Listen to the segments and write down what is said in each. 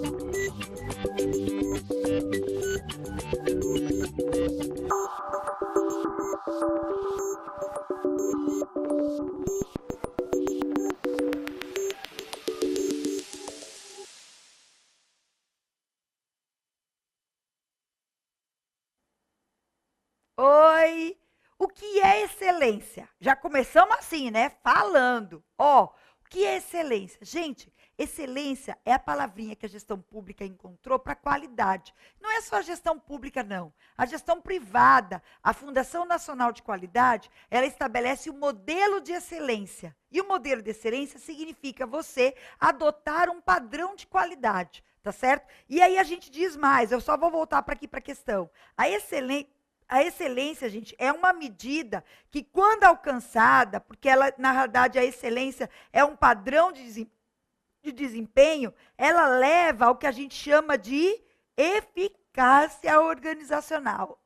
Oi! O que é excelência? Já começamos assim, né? Falando. Ó, o que é excelência? Gente, excelência é a palavrinha que a gestão pública encontrou para qualidade. Não é só a gestão pública, não. A gestão privada, a Fundação Nacional de Qualidade, ela estabelece o modelo de excelência. E o modelo de excelência significa você adotar um padrão de qualidade, tá certo? E aí a gente diz mais, eu só vou voltar para aqui para a questão. A excelência, gente, é uma medida que, quando alcançada, porque ela, na realidade, a excelência é um padrão de desempenho, ela leva ao que a gente chama de eficácia organizacional.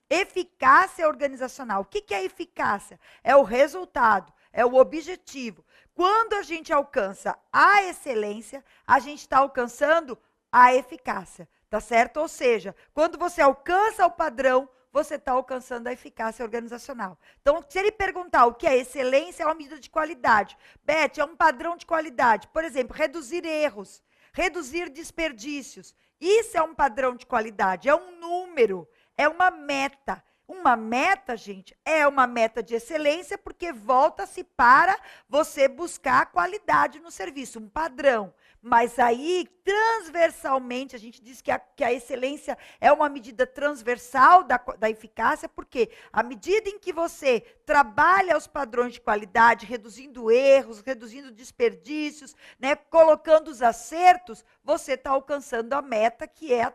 Eficácia organizacional. O que é eficácia? É o resultado, é o objetivo. Quando a gente alcança a excelência, a gente está alcançando a eficácia, tá certo? Ou seja, quando você alcança o padrão, você está alcançando a eficácia organizacional. Então, se ele perguntar o que é excelência, é uma medida de qualidade. Beth, é um padrão de qualidade. Por exemplo, reduzir erros, reduzir desperdícios. Isso é um padrão de qualidade, é um número, é uma meta. Uma meta, gente, é uma meta de excelência porque volta-se para você buscar a qualidade no serviço, um padrão. Mas aí, transversalmente, a gente diz que a excelência é uma medida transversal da eficácia, porque à medida em que você trabalha os padrões de qualidade, reduzindo erros, reduzindo desperdícios, né, colocando os acertos, você está alcançando a meta, que é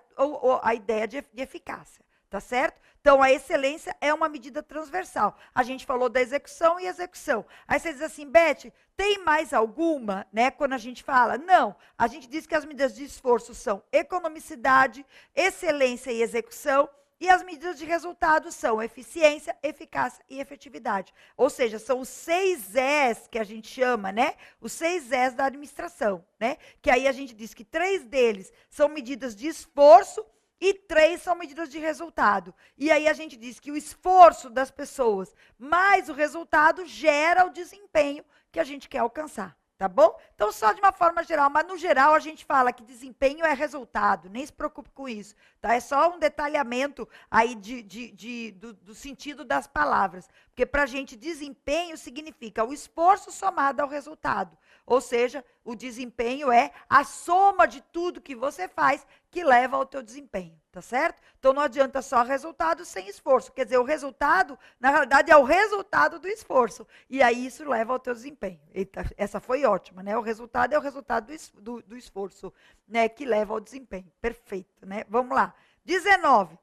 a ideia de eficácia. Tá certo? Então, a excelência é uma medida transversal. A gente falou da execução e execução. Aí você diz assim, Beth, tem mais alguma, né? Quando a gente fala, não. A gente diz que as medidas de esforço são economicidade, excelência e execução, e as medidas de resultado são eficiência, eficácia e efetividade. Ou seja, são os 6 Es que a gente chama, né? Os 6 Es da administração, né? Que aí a gente diz que 3 deles são medidas de esforço, e 3 são medidas de resultado. E aí a gente diz que o esforço das pessoas mais o resultado gera o desempenho que a gente quer alcançar, tá bom? Então, só de uma forma geral, mas no geral a gente fala que desempenho é resultado, nem se preocupe com isso, tá? É só um detalhamento aí do sentido das palavras, porque para a gente desempenho significa o esforço somado ao resultado, ou seja, o desempenho é a soma de tudo que você faz que leva ao teu desempenho, tá certo? Então, não adianta só resultado sem esforço. Quer dizer, o resultado, na realidade, é o resultado do esforço. E aí, isso leva ao teu desempenho. Eita, essa foi ótima, né? O resultado é o resultado do esforço, né? Que leva ao desempenho. Perfeito, né? Vamos lá. 19.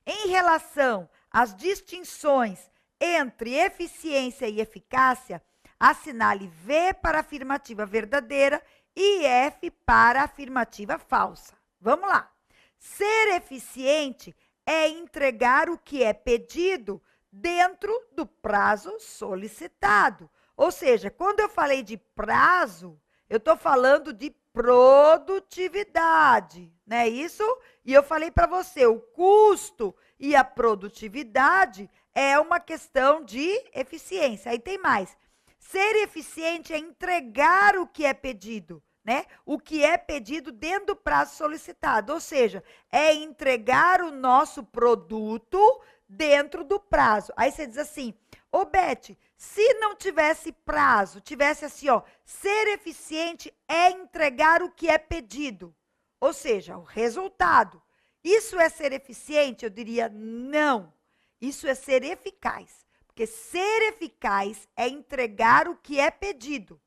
Em relação às distinções entre eficiência e eficácia, assinale V para afirmativa verdadeira e F para afirmativa falsa. Vamos lá. Ser eficiente é entregar o que é pedido dentro do prazo solicitado. Ou seja, quando eu falei de prazo, eu estou falando de produtividade, não é isso? E eu falei para você, o custo e a produtividade é uma questão de eficiência. Aí tem mais. Ser eficiente é entregar o que é pedido, né? O que é pedido dentro do prazo solicitado, ou seja, é entregar o nosso produto dentro do prazo. Aí você diz assim, ô Beth, se não tivesse prazo, tivesse assim, ó, ser eficiente é entregar o que é pedido, ou seja, o resultado. Isso é ser eficiente? Eu diria não, isso é ser eficaz. Porque ser eficaz é entregar o que é pedido.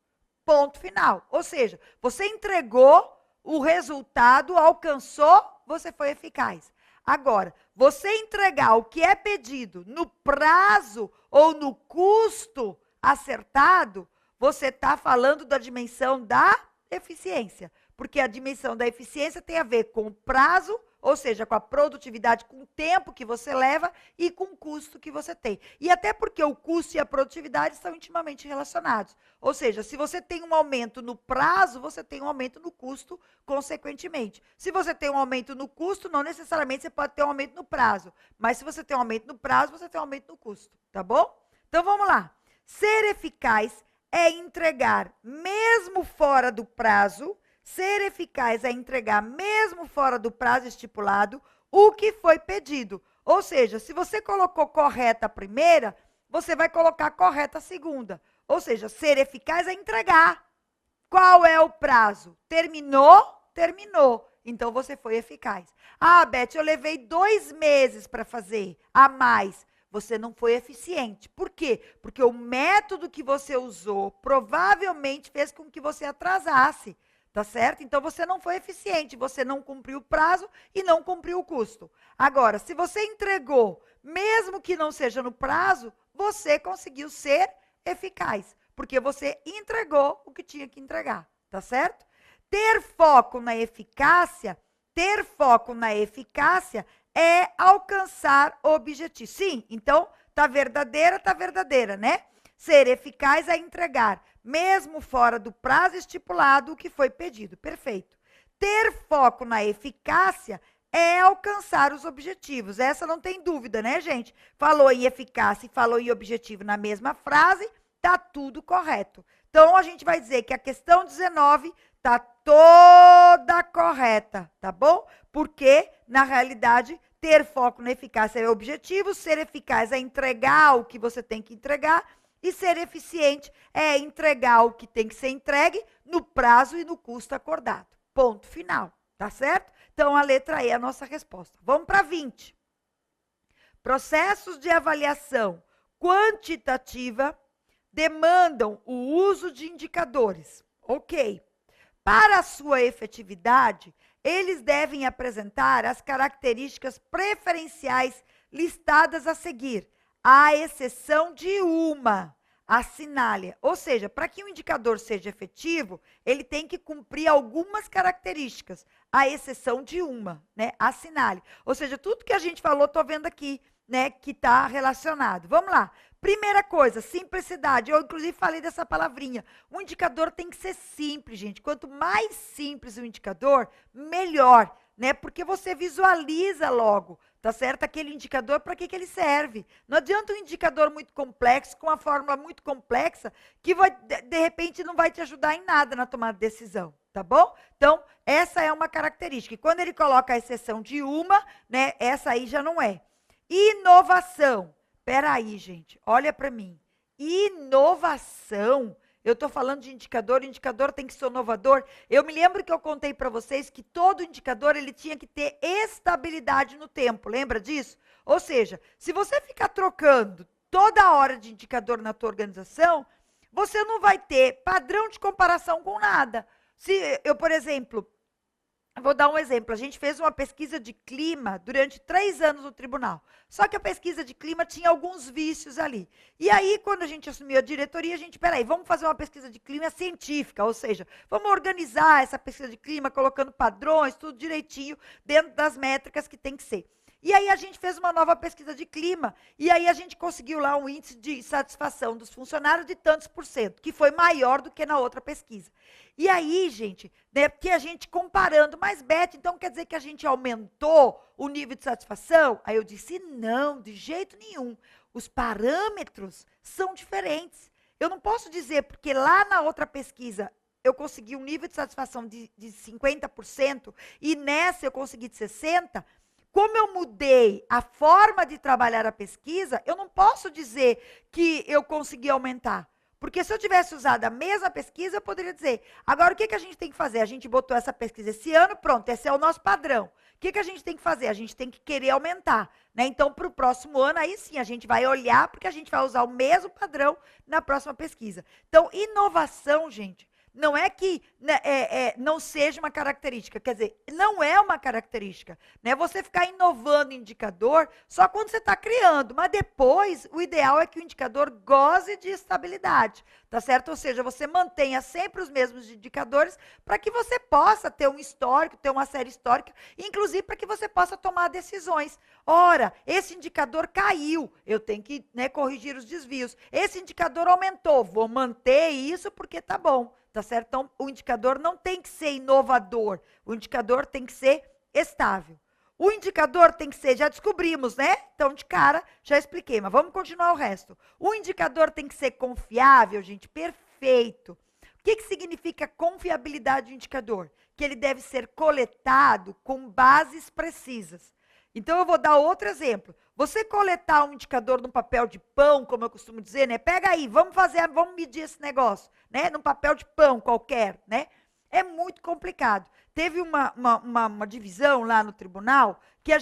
Ponto final. Ou seja, você entregou, o resultado alcançou, você foi eficaz. Agora, você entregar o que é pedido no prazo ou no custo acertado, você está falando da dimensão da eficiência. Porque a dimensão da eficiência tem a ver com o prazo ou seja, com a produtividade, com o tempo que você leva e com o custo que você tem. E até porque o custo e a produtividade estão intimamente relacionados. Ou seja, se você tem um aumento no prazo, você tem um aumento no custo, consequentemente. Se você tem um aumento no custo, não necessariamente você pode ter um aumento no prazo. Mas se você tem um aumento no prazo, você tem um aumento no custo, tá bom? Então, vamos lá. Ser eficaz é entregar mesmo fora do prazo. Ser eficaz é entregar mesmo fora do prazo estipulado o que foi pedido. Ou seja, se você colocou correta a primeira, você vai colocar correta a segunda. Ou seja, ser eficaz é entregar. Qual é o prazo? Terminou? Terminou. Então, você foi eficaz. Ah, Beth, eu levei 2 meses para fazer a mais. Você não foi eficiente. Por quê? Porque o método que você usou provavelmente fez com que você atrasasse. Tá certo? Então, você não foi eficiente. Você não cumpriu o prazo e não cumpriu o custo. Agora, se você entregou, mesmo que não seja no prazo, você conseguiu ser eficaz. Porque você entregou o que tinha que entregar. Tá certo? Ter foco na eficácia é alcançar o objetivo. Sim, então, tá verdadeira, né? Ser eficaz é entregar, mesmo fora do prazo estipulado, o que foi pedido. Perfeito. Ter foco na eficácia é alcançar os objetivos. Essa não tem dúvida, né, gente? Falou em eficácia e falou em objetivo na mesma frase, tá tudo correto. Então, a gente vai dizer que a questão 19 tá toda correta, tá bom? Porque, na realidade, ter foco na eficácia é o objetivo, ser eficaz é entregar o que você tem que entregar, e ser eficiente é entregar o que tem que ser entregue no prazo e no custo acordado. Ponto final, tá certo? Então, a letra E é a nossa resposta. Vamos para 20. Processos de avaliação quantitativa demandam o uso de indicadores. Ok. Para a sua efetividade, eles devem apresentar as características preferenciais listadas a seguir, à exceção de uma. Assinale. Ou seja, para que um indicador seja efetivo, ele tem que cumprir algumas características, à exceção de uma, né? Assinale. Ou seja, tudo que a gente falou, estou vendo aqui, né, que está relacionado. Vamos lá. Primeira coisa, simplicidade. Eu, inclusive, falei dessa palavrinha. O indicador tem que ser simples, gente. Quanto mais simples o indicador, melhor, né? Porque você visualiza logo, tá certo? Aquele indicador, para que ele serve? Não adianta um indicador muito complexo, com uma fórmula muito complexa, que vai, de repente não vai te ajudar em nada na tomada de decisão, tá bom? Então, essa é uma característica. E quando ele coloca a exceção de uma, né, essa aí já não é. Inovação. Peraí, gente, olha para mim. Inovação. Eu estou falando de indicador, o indicador tem que ser inovador. Eu me lembro que eu contei para vocês que todo indicador ele tinha que ter estabilidade no tempo. Lembra disso? Ou seja, se você ficar trocando toda hora de indicador na tua organização, você não vai ter padrão de comparação com nada. Se eu, por exemplo, vou dar um exemplo. A gente fez uma pesquisa de clima durante 3 anos no tribunal. Só que a pesquisa de clima tinha alguns vícios ali. E aí, quando a gente assumiu a diretoria, a gente, peraí, vamos fazer uma pesquisa de clima científica, ou seja, vamos organizar essa pesquisa de clima, colocando padrões, tudo direitinho, dentro das métricas que tem que ser. E aí a gente fez uma nova pesquisa de clima, e aí a gente conseguiu lá um índice de satisfação dos funcionários de tantos %, que foi maior do que na outra pesquisa. E aí, gente, né, que a gente comparando, mas Beth, então quer dizer que a gente aumentou o nível de satisfação? Aí eu disse, não, de jeito nenhum. Os parâmetros são diferentes. Eu não posso dizer, porque lá na outra pesquisa eu consegui um nível de satisfação de 50%, e nessa eu consegui de 60%, como eu mudei a forma de trabalhar a pesquisa, eu não posso dizer que eu consegui aumentar. Porque se eu tivesse usado a mesma pesquisa, eu poderia dizer, agora o que a gente tem que fazer? A gente botou essa pesquisa esse ano, pronto, esse é o nosso padrão. O que a gente tem que fazer? A gente tem que querer aumentar, né? Então, para o próximo ano, aí sim, a gente vai olhar, porque a gente vai usar o mesmo padrão na próxima pesquisa. Então, inovação, gente, Não é que né, não seja uma característica, quer dizer, não é uma característica. Né? Você ficar inovando indicador só quando você está criando, mas depois o ideal é que o indicador goze de estabilidade, tá certo? Ou seja, você mantenha sempre os mesmos indicadores para que você possa ter um histórico, ter uma série histórica, inclusive para que você possa tomar decisões. Ora, esse indicador caiu, eu tenho que né, corrigir os desvios. Esse indicador aumentou, vou manter isso porque tá bom, tá certo? Então, o indicador não tem que ser inovador, o indicador tem que ser estável. O indicador tem que ser, já descobrimos, né? Então, de cara, já expliquei, mas vamos continuar o resto. O indicador tem que ser confiável, gente, perfeito. O que significa confiabilidade do indicador? Que ele deve ser coletado com bases precisas. Então, eu vou dar outro exemplo. Você coletar um indicador num papel de pão, como eu costumo dizer, né? Pega aí, vamos medir esse negócio, né? Num papel de pão qualquer, né? É muito complicado. Teve uma divisão lá no tribunal que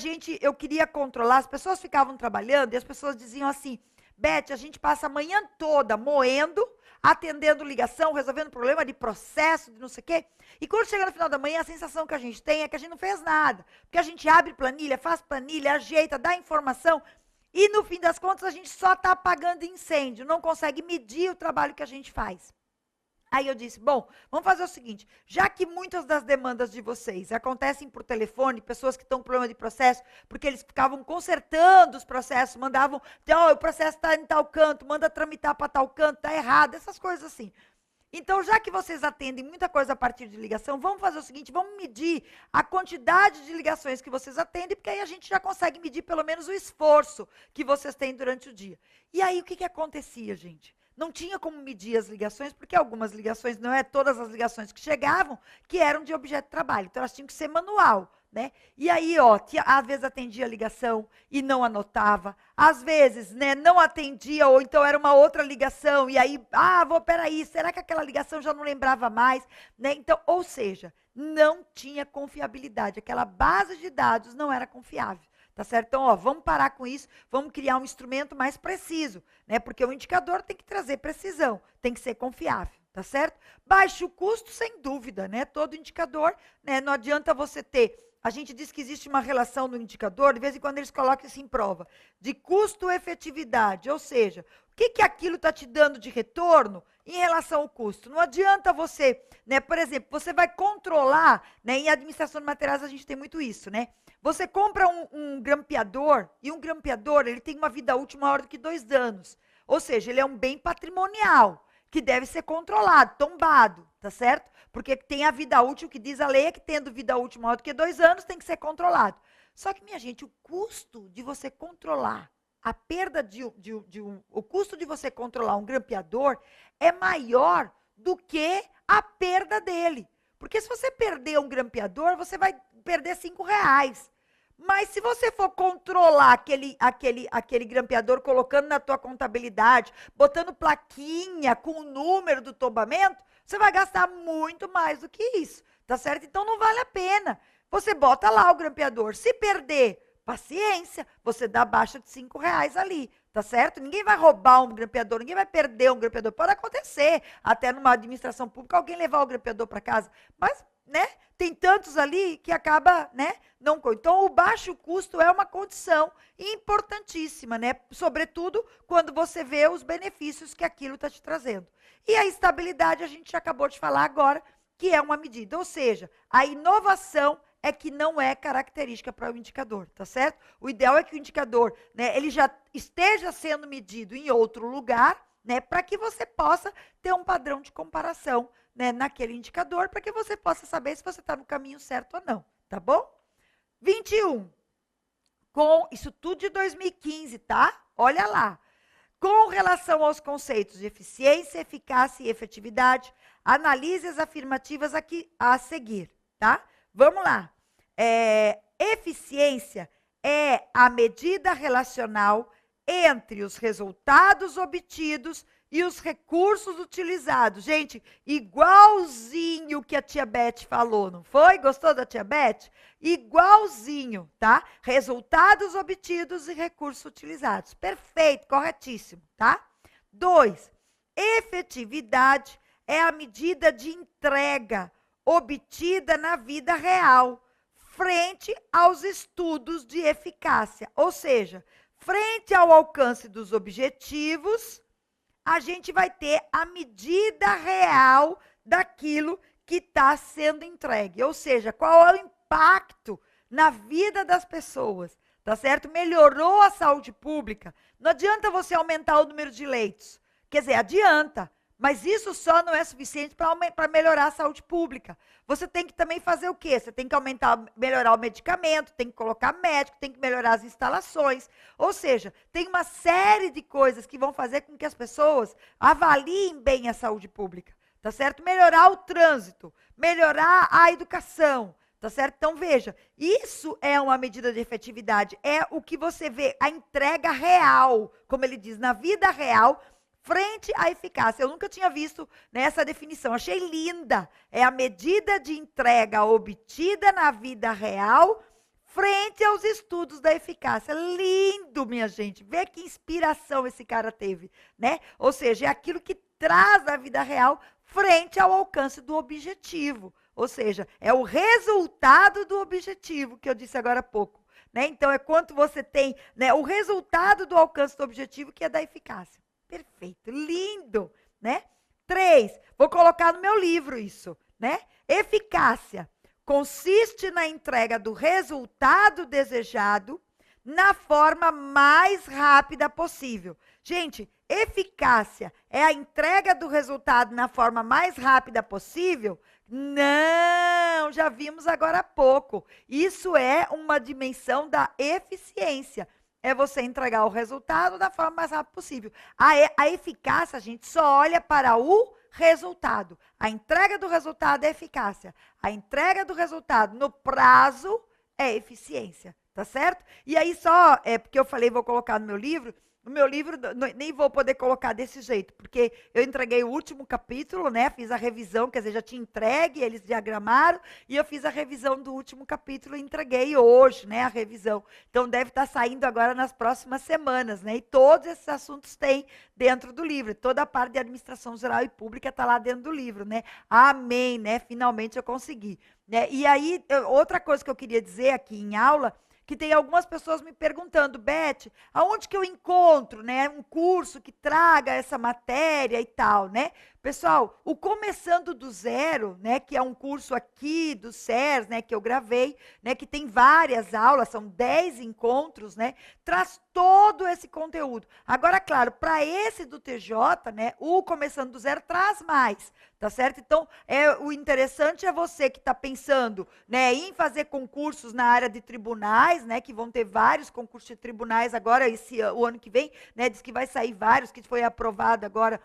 eu queria controlar, as pessoas ficavam trabalhando e as pessoas diziam assim, Beth, a gente passa a manhã toda moendo, atendendo ligação, resolvendo problema de processo, de não sei o quê. E quando chega no final da manhã, a sensação que a gente tem é que a gente não fez nada. Porque a gente abre planilha, faz planilha, ajeita, dá informação. E no fim das contas, a gente só está apagando incêndio, não consegue medir o trabalho que a gente faz. Aí eu disse, bom, vamos fazer o seguinte, já que muitas das demandas de vocês acontecem por telefone, pessoas que estão com problema de processo, porque eles ficavam consertando os processos, mandavam, o processo está em tal canto, manda tramitar para tal canto, está errado, essas coisas assim. Então, já que vocês atendem muita coisa a partir de ligação, vamos fazer o seguinte, vamos medir a quantidade de ligações que vocês atendem, porque aí a gente já consegue medir pelo menos o esforço que vocês têm durante o dia. E aí, o que acontecia, gente? Não tinha como medir as ligações, porque algumas ligações, não é todas as ligações que chegavam, que eram de objeto de trabalho. Então, elas tinham que ser manual, né? E aí, às vezes atendia a ligação e não anotava. Às vezes, né, não atendia, ou então era uma outra ligação. E aí, peraí, será que aquela ligação já não lembrava mais? Né? Então, ou seja, não tinha confiabilidade. Aquela base de dados não era confiável. Tá certo? Então, vamos parar com isso, vamos criar um instrumento mais preciso, né? Porque o indicador tem que trazer precisão, tem que ser confiável, tá certo? Baixo custo, sem dúvida, né? Todo indicador, né? Não adianta você ter. A gente diz que existe uma relação no indicador, de vez em quando eles colocam isso em prova, de custo-efetividade, ou seja, o que aquilo está te dando de retorno em relação ao custo? Não adianta você, né? Por exemplo, você vai controlar, né? Em administração de materiais a gente tem muito isso, né? Você compra um grampeador, e um grampeador ele tem uma vida útil maior do que 2 anos. Ou seja, ele é um bem patrimonial, que deve ser controlado, tombado, tá certo? Porque tem a vida útil, que diz a lei, é que tendo vida útil maior do que 2 anos, tem que ser controlado. Só que, minha gente, o custo de você controlar a perda o custo de você controlar um grampeador é maior do que a perda dele. Porque se você perder um grampeador, você vai perder R$5. Mas se você for controlar aquele grampeador, colocando na tua contabilidade, botando plaquinha com o número do tombamento, você vai gastar muito mais do que isso, tá certo? Então não vale a pena. Você bota lá o grampeador. Se perder, paciência, você dá baixa de R$5 ali, tá certo? Ninguém vai roubar um grampeador, ninguém vai perder um grampeador. Pode acontecer, até numa administração pública, alguém levar o grampeador para casa, mas, né, tem tantos ali que acaba, né, não. Então, o baixo custo é uma condição importantíssima, né, sobretudo quando você vê os benefícios que aquilo está te trazendo. E a estabilidade, a gente já acabou de falar agora, que é uma medida, ou seja, a inovação é que não é característica para o indicador, tá certo? O ideal é que o indicador, né, ele já esteja sendo medido em outro lugar, né, para que você possa ter um padrão de comparação, né, naquele indicador, para que você possa saber se você está no caminho certo ou não, tá bom? 21. Com isso tudo de 2015, tá? Olha lá. Com relação aos conceitos de eficiência, eficácia e efetividade, analise as afirmativas aqui a seguir, tá? Vamos lá. Eficiência é a medida relacional entre os resultados obtidos e os recursos utilizados. Gente, igualzinho que a tia Beth falou, não foi? Gostou da tia Beth? Igualzinho, tá? Resultados obtidos e recursos utilizados. Perfeito, corretíssimo, tá? 2. Efetividade é a medida de entrega obtida na vida real, frente aos estudos de eficácia. Ou seja, frente ao alcance dos objetivos, a gente vai ter a medida real daquilo que está sendo entregue. Ou seja, qual é o impacto na vida das pessoas, tá certo? Melhorou a saúde pública. Não adianta você aumentar o número de leitos. Quer dizer, adianta, mas isso só não é suficiente para melhorar a saúde pública. Você tem que também fazer o quê? Você tem que melhorar o medicamento, tem que colocar médico, tem que melhorar as instalações. Ou seja, tem uma série de coisas que vão fazer com que as pessoas avaliem bem a saúde pública, tá certo? Melhorar o trânsito, melhorar a educação, tá certo? Então, veja, isso é uma medida de efetividade, é o que você vê, a entrega real, como ele diz, na vida real, frente à eficácia. Eu nunca tinha visto essa definição, achei linda. É a medida de entrega obtida na vida real, frente aos estudos da eficácia. Lindo, minha gente. Vê que inspiração esse cara teve, né? Ou seja, é aquilo que traz a vida real frente ao alcance do objetivo. Ou seja, é o resultado do objetivo, que eu disse agora há pouco. Né? Então, é quanto você tem, né, o resultado do alcance do objetivo, que é da eficácia. Perfeito, lindo, né? 3, vou colocar no meu livro isso, né? Eficácia consiste na entrega do resultado desejado na forma mais rápida possível. Gente, eficácia é a entrega do resultado na forma mais rápida possível? Não, já vimos agora há pouco. Isso é uma dimensão da eficiência. É você entregar o resultado da forma mais rápida possível. A eficácia, gente, só olha para o resultado. A entrega do resultado é eficácia. A entrega do resultado no prazo é eficiência, tá certo? E aí só, porque eu falei, vou colocar no meu livro, nem vou poder colocar desse jeito, porque eu entreguei o último capítulo, né? Fiz a revisão, quer dizer, já tinha entregue, eles diagramaram, e eu fiz a revisão do último capítulo e entreguei hoje, né? A revisão. Então, deve estar saindo agora nas próximas semanas, né? E todos esses assuntos têm dentro do livro. Toda a parte de administração geral e pública está lá dentro do livro, né? Amém, né? Finalmente eu consegui. Né? E aí, outra coisa que eu queria dizer aqui em aula, que tem algumas pessoas me perguntando, Beth, aonde que eu encontro, né, um curso que traga essa matéria e tal, né? Pessoal, o Começando do Zero, né, que é um curso aqui do SERS, né, que eu gravei, né, que tem várias aulas, são 10 encontros, né, traz todo esse conteúdo. Agora, claro, para esse do TJ, né, o Começando do Zero traz mais, tá certo? Então, o interessante é você que está pensando, né, em fazer concursos na área de tribunais, né, que vão ter vários concursos de tribunais agora, o ano que vem, né, diz que vai sair vários, que foi aprovado agora,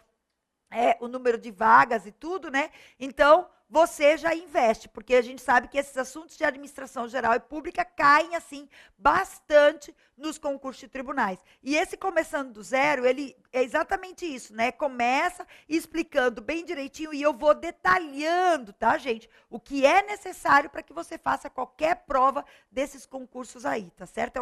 o número de vagas e tudo, né? Então, você já investe, porque a gente sabe que esses assuntos de administração geral e pública caem, assim, bastante nos concursos de tribunais. E esse Começando do Zero, ele é exatamente isso, né? Começa explicando bem direitinho e eu vou detalhando, tá, gente? O que é necessário para que você faça qualquer prova desses concursos aí, tá certo?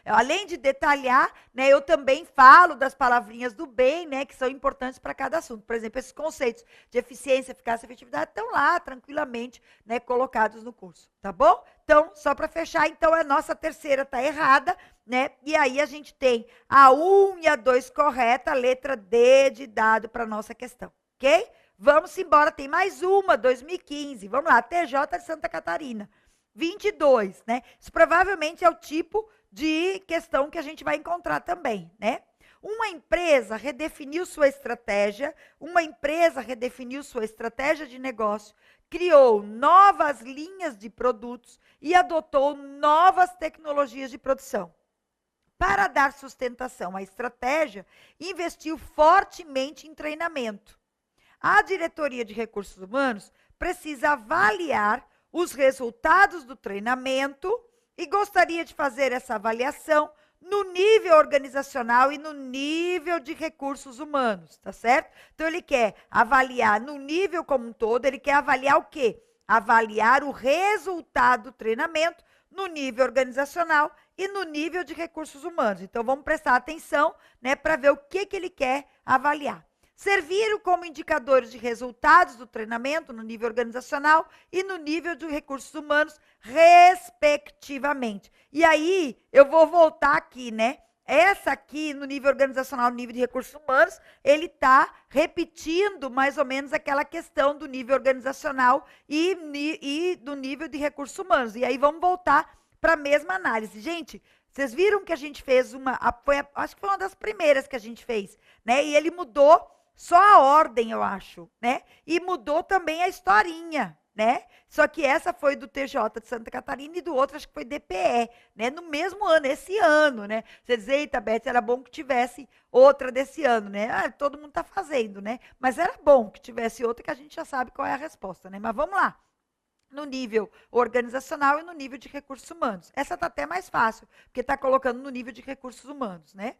Além de detalhar, né, eu também falo das palavrinhas do bem, né, que são importantes para cada assunto. Por exemplo, esses conceitos de eficiência, eficácia e efetividade estão lá tranquilamente, né, colocados no curso, tá bom? Então, só para fechar, então a nossa terceira está errada, né? E aí a gente tem a 1 e a 2 correta, a letra D de dado para a nossa questão, ok? Vamos embora, tem mais uma, 2015. Vamos lá, TJ de Santa Catarina. 22, né? Isso provavelmente é o tipo de questão que a gente vai encontrar também, né? Uma empresa redefiniu sua estratégia de negócio, criou novas linhas de produtos e adotou novas tecnologias de produção. Para dar sustentação à estratégia, investiu fortemente em treinamento. A diretoria de recursos humanos precisa avaliar os resultados do treinamento e gostaria de fazer essa avaliação no nível organizacional e no nível de recursos humanos, tá certo? Então, ele quer avaliar no nível como um todo, ele quer avaliar o quê? Avaliar o resultado do treinamento no nível organizacional e no nível de recursos humanos. Então, vamos prestar atenção, né, para ver o que ele quer avaliar. serviram como indicadores de resultados do treinamento no nível organizacional e no nível de recursos humanos, respectivamente. E aí, eu vou voltar aqui, né? Essa aqui, no nível organizacional, no nível de recursos humanos, ele está repetindo mais ou menos aquela questão do nível organizacional e do nível de recursos humanos. E aí, vamos voltar para a mesma análise. Gente, vocês viram que a gente fez acho que foi uma das primeiras que a gente fez, né? E ele mudou só a ordem, eu acho, né? E mudou também a historinha, né? Só que essa foi do TJ de Santa Catarina e do outro acho que foi DPE, né? No mesmo ano, esse ano, né? Você diz, eita, Beth, era bom que tivesse outra desse ano, né? Ah, todo mundo está fazendo, né? Mas era bom que tivesse outra que a gente já sabe qual é a resposta, né? Mas vamos lá. No nível organizacional e no nível de recursos humanos. Essa está até mais fácil, porque está colocando no nível de recursos humanos, né?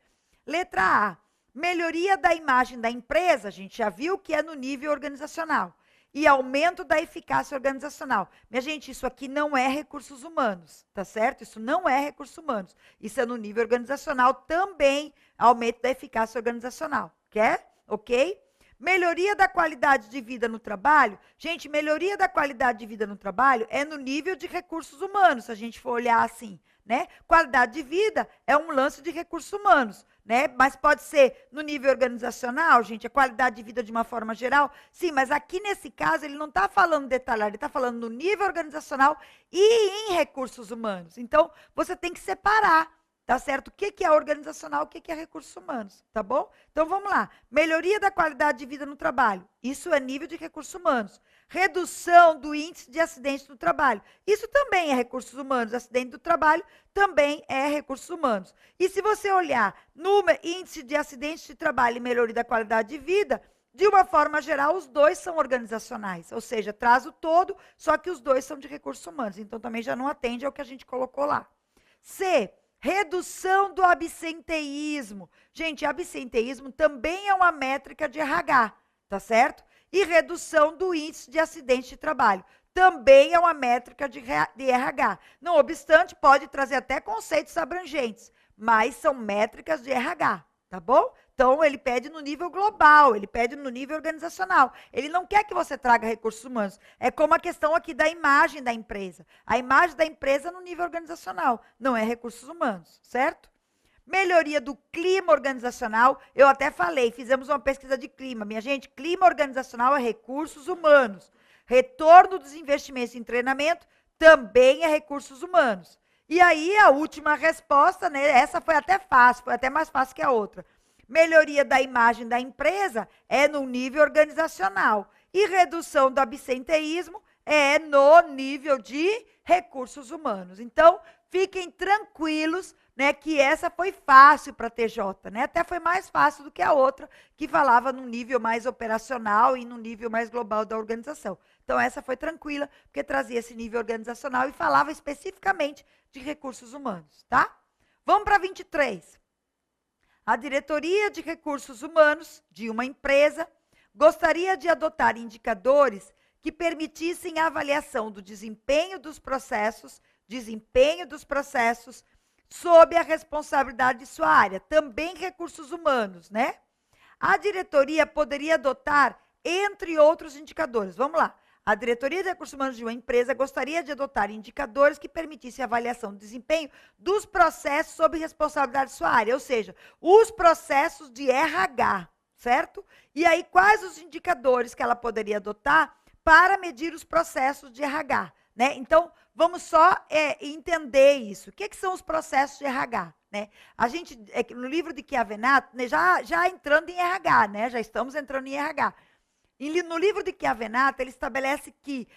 Letra A. Melhoria da imagem da empresa, a gente já viu que é no nível organizacional. E aumento da eficácia organizacional. Minha gente, isso aqui não é recursos humanos, tá certo? Isso não é recursos humanos. Isso é no nível organizacional também, aumento da eficácia organizacional. Quer? Ok? Melhoria da qualidade de vida no trabalho. Gente, melhoria da qualidade de vida no trabalho é no nível de recursos humanos, se a gente for olhar assim, né? Qualidade de vida é um lance de recursos humanos, né? Mas pode ser no nível organizacional, gente, a qualidade de vida de uma forma geral. Sim, mas aqui nesse caso ele não está falando detalhar, ele está falando no nível organizacional e em recursos humanos. Então, você tem que separar. Tá certo? O que é organizacional, o que é recursos humanos, tá bom? Então, vamos lá. Melhoria da qualidade de vida no trabalho. Isso é nível de recursos humanos. Redução do índice de acidentes no trabalho. Isso também é recursos humanos. Acidente do trabalho também é recursos humanos. E se você olhar no índice de acidentes de trabalho e melhoria da qualidade de vida, de uma forma geral, os dois são organizacionais. Ou seja, traz o todo, só que os dois são de recursos humanos. Então, também já não atende ao que a gente colocou lá. C. Redução do absenteísmo. Gente, absenteísmo também é uma métrica de RH, tá certo? E redução do índice de acidente de trabalho. Também é uma métrica de RH. Não obstante, pode trazer até conceitos abrangentes, mas são métricas de RH, tá bom? Então, ele pede no nível global, ele pede no nível organizacional. Ele não quer que você traga recursos humanos. É como a questão aqui da imagem da empresa. A imagem da empresa no nível organizacional, não é recursos humanos, certo? Melhoria do clima organizacional. Eu até falei, fizemos uma pesquisa de clima. Minha gente, clima organizacional é recursos humanos. Retorno dos investimentos em treinamento também é recursos humanos. E aí, a última resposta, né? Essa foi até fácil, foi até mais fácil que a outra. Melhoria da imagem da empresa é no nível organizacional. E redução do absenteísmo é no nível de recursos humanos. Então, fiquem tranquilos, né, que essa foi fácil para a TJ, né? Até foi mais fácil do que a outra, que falava num nível mais operacional e num nível mais global da organização. Então, essa foi tranquila, porque trazia esse nível organizacional e falava especificamente de recursos humanos, tá? Vamos para 23. A diretoria de recursos humanos de uma empresa gostaria de adotar indicadores que permitissem a avaliação do desempenho dos processos sob a responsabilidade de sua área, também recursos humanos, né? A diretoria poderia adotar, entre outros indicadores, vamos lá. A diretoria de recursos humanos de uma empresa gostaria de adotar indicadores que permitissem a avaliação do desempenho dos processos sob responsabilidade de sua área, ou seja, os processos de RH, certo? E aí, quais os indicadores que ela poderia adotar para medir os processos de RH, né? Então, vamos só entender isso. O que são os processos de RH, né? A gente, no livro de Chiavenato, né, já entrando em RH, né? Já estamos entrando em RH. E no livro de Chiavenato, ele estabelece que,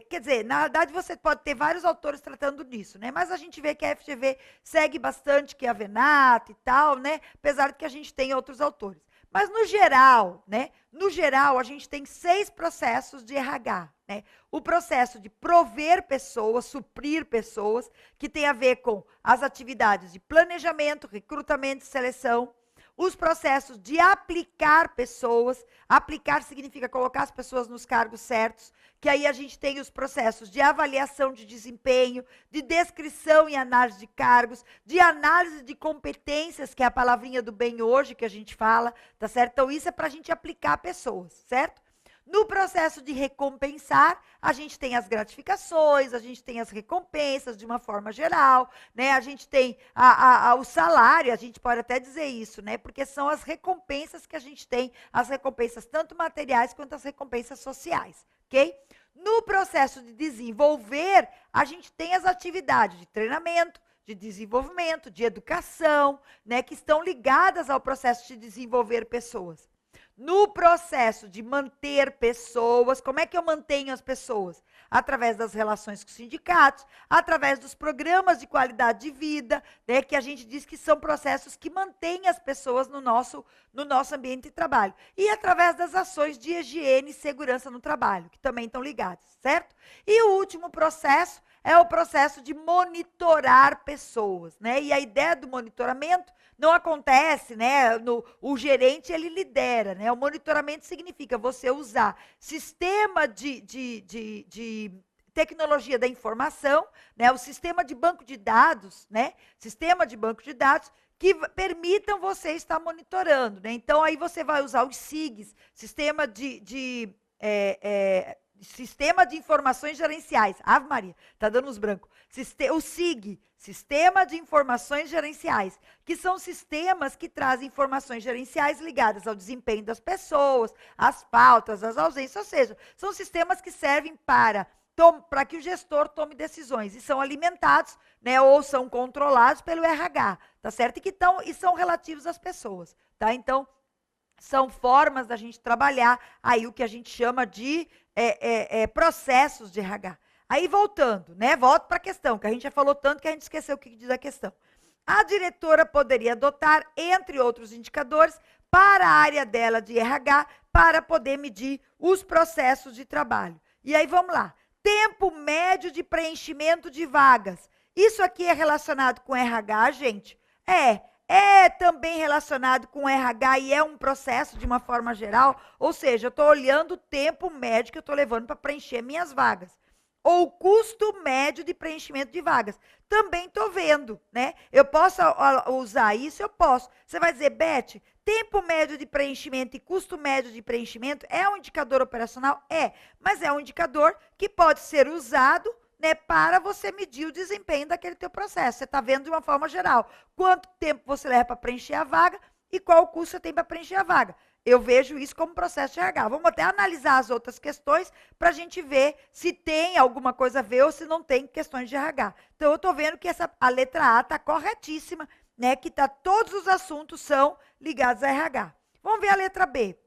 quer dizer, na verdade você pode ter vários autores tratando disso, né? Mas a gente vê que a FGV segue bastante Chiavenato e tal, né? Apesar de que a gente tem outros autores. Mas no geral, né? No geral, a gente tem 6 processos de RH, né? O processo de prover pessoas, suprir pessoas, que tem a ver com as atividades de planejamento, recrutamento e seleção. os processos de aplicar pessoas. Aplicar significa colocar as pessoas nos cargos certos, que aí a gente tem os processos de avaliação de desempenho, de descrição e análise de cargos, de análise de competências, que é a palavrinha do bem hoje que a gente fala, tá certo? Então, isso é para a gente aplicar pessoas, certo? No processo de recompensar, a gente tem as gratificações, a gente tem as recompensas de uma forma geral, né? A gente tem o salário, a gente pode até dizer isso, né? Porque são as recompensas que a gente tem, as recompensas tanto materiais quanto as recompensas sociais, ok? No processo de desenvolver, a gente tem as atividades de treinamento, de desenvolvimento, de educação, né? Que estão ligadas ao processo de desenvolver pessoas. No processo de manter pessoas, como é que eu mantenho as pessoas? Através das relações com os sindicatos, através dos programas de qualidade de vida, né, que a gente diz que são processos que mantêm as pessoas no nosso ambiente de trabalho. E através das ações de higiene e segurança no trabalho, que também estão ligadas, certo? E o último processo é o processo de monitorar pessoas, né? E a ideia do monitoramento não acontece, né? O gerente, ele lidera, né? O monitoramento significa você usar sistema de tecnologia da informação, né? O sistema de banco de dados, né? Sistema de banco de dados que permitam você estar monitorando, né? Então, aí você vai usar os SIGs, sistema Sistema de Informações Gerenciais. Ave Maria, tá dando uns brancos. O SIG, Sistema de Informações Gerenciais, que são sistemas que trazem informações gerenciais ligadas ao desempenho das pessoas, às pautas, às ausências, ou seja, são sistemas que servem para que o gestor tome decisões e são alimentados, né, ou são controlados pelo RH, tá certo? E são relativos às pessoas, tá? Então, são formas da gente trabalhar aí o que a gente chama de processos de RH. Aí voltando, né? Volto para a questão, que a gente já falou tanto que a gente esqueceu o que diz a questão. A diretora poderia adotar, entre outros indicadores, para a área dela de RH, para poder medir os processos de trabalho. E aí vamos lá. Tempo médio de preenchimento de vagas. Isso aqui é relacionado com RH, gente? É também relacionado com RH e é um processo de uma forma geral, ou seja, eu estou olhando o tempo médio que eu estou levando para preencher minhas vagas. Ou custo médio de preenchimento de vagas. Também estou vendo, né? Eu posso usar isso? Eu posso. Você vai dizer, Beth, tempo médio de preenchimento e custo médio de preenchimento é um indicador operacional? Mas é um indicador que pode ser usado, né, para você medir o desempenho daquele teu processo. Você está vendo de uma forma geral quanto tempo você leva para preencher a vaga e qual o custo você tem para preencher a vaga. Eu vejo isso como processo de RH. Vamos até analisar as outras questões para a gente ver se tem alguma coisa a ver ou se não tem questões de RH. Então, eu estou vendo que a letra A está corretíssima, né, que todos os assuntos são ligados a RH. Vamos ver a letra B.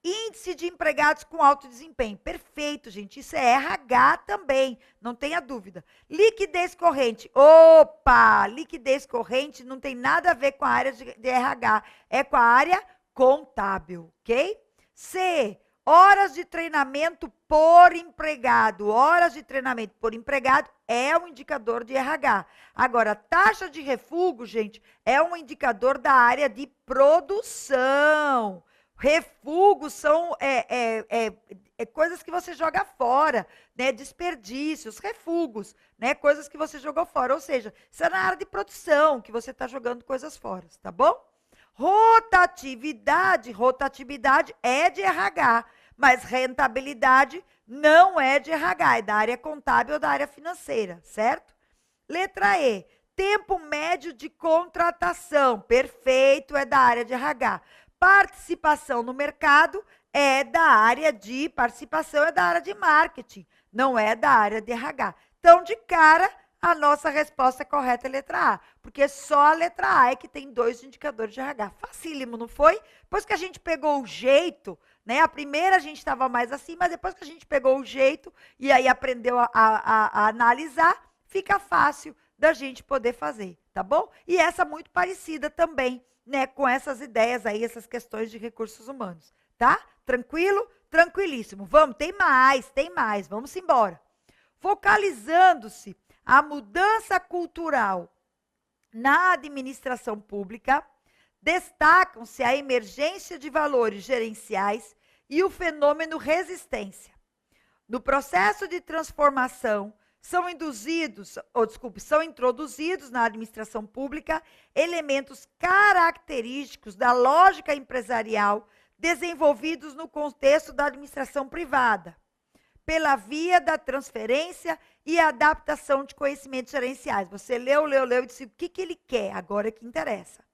Índice de empregados com alto desempenho. Perfeito, gente. Isso é RH também, não tenha dúvida. Liquidez corrente. Opa! Liquidez corrente não tem nada a ver com a área de RH. É com a área contábil, ok? C. Horas de treinamento por empregado. Horas de treinamento por empregado é um indicador de RH. Agora, taxa de refúgio, gente, é um indicador da área de produção. Refúgios são coisas que você joga fora, né? Desperdícios, refúgios, né? Coisas que você jogou fora. Ou seja, isso é na área de produção que você está jogando coisas fora, tá bom? Rotatividade é de RH, mas rentabilidade não é de RH, é da área contábil ou da área financeira, certo? Letra E. Tempo médio de contratação. Perfeito, é da área de RH. Participação no mercado é da área de marketing, não é da área de RH. Então, de cara, a nossa resposta correta é letra A, porque só a letra A é que tem 2 indicadores de RH. Facílimo, não foi? Depois que a gente pegou o jeito, né? A primeira a gente estava mais assim, mas depois que a gente pegou o jeito e aí aprendeu a analisar, fica fácil da gente poder fazer, tá bom? E essa muito parecida também, né, com essas ideias aí, essas questões de recursos humanos, tá? Tranquilo? Tranquilíssimo. Vamos, tem mais, vamos embora. Focalizando-se a mudança cultural na administração pública, Destacam-se a emergência de valores gerenciais e o fenômeno resistência. No processo de transformação, são introduzidos na administração pública elementos característicos da lógica empresarial desenvolvidos no contexto da administração privada, pela via da transferência e adaptação de conhecimentos gerenciais. Você leu e disse o que ele quer, agora é que interessa.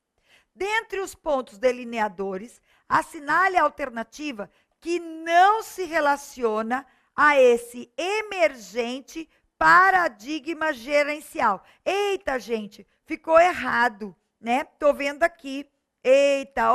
Dentre os pontos delineadores, assinale a alternativa que não se relaciona a esse emergente paradigma gerencial. Eita, gente, ficou errado, né? Tô vendo aqui. Eita,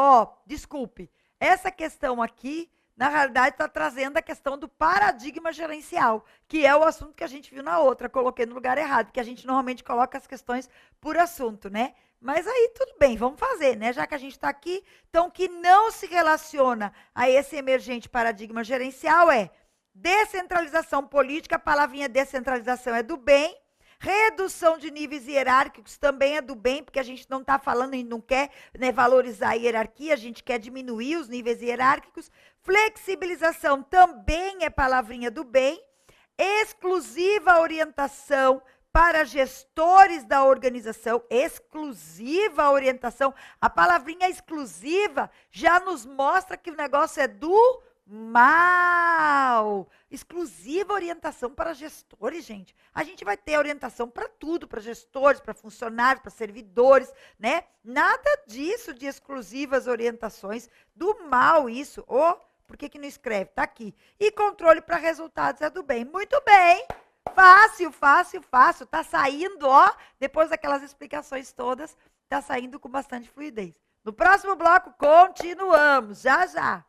desculpe. Essa questão aqui, na realidade, está trazendo a questão do paradigma gerencial, que é o assunto que a gente viu na outra. Coloquei no lugar errado, porque a gente normalmente coloca as questões por assunto, né? Mas aí tudo bem, vamos fazer, né? Já que a gente está aqui, então que não se relaciona a esse emergente paradigma gerencial é descentralização política, a palavrinha descentralização é do bem, redução de níveis hierárquicos também é do bem, porque a gente não está falando, a gente não quer, né, valorizar a hierarquia, a gente quer diminuir os níveis hierárquicos. Flexibilização também é palavrinha do bem. Exclusiva orientação para gestores da organização, exclusiva orientação. A palavrinha exclusiva já nos mostra que o negócio é do mal. Exclusiva orientação para gestores, gente. A gente vai ter orientação para tudo, para gestores, para funcionários, para servidores, né? Nada disso de exclusivas orientações. Do mal isso. Por que não escreve? Tá aqui. E controle para resultados é do bem. Muito bem. Fácil, fácil, fácil. Tá saindo, depois daquelas explicações todas, tá saindo com bastante fluidez. No próximo bloco, continuamos. Já, já.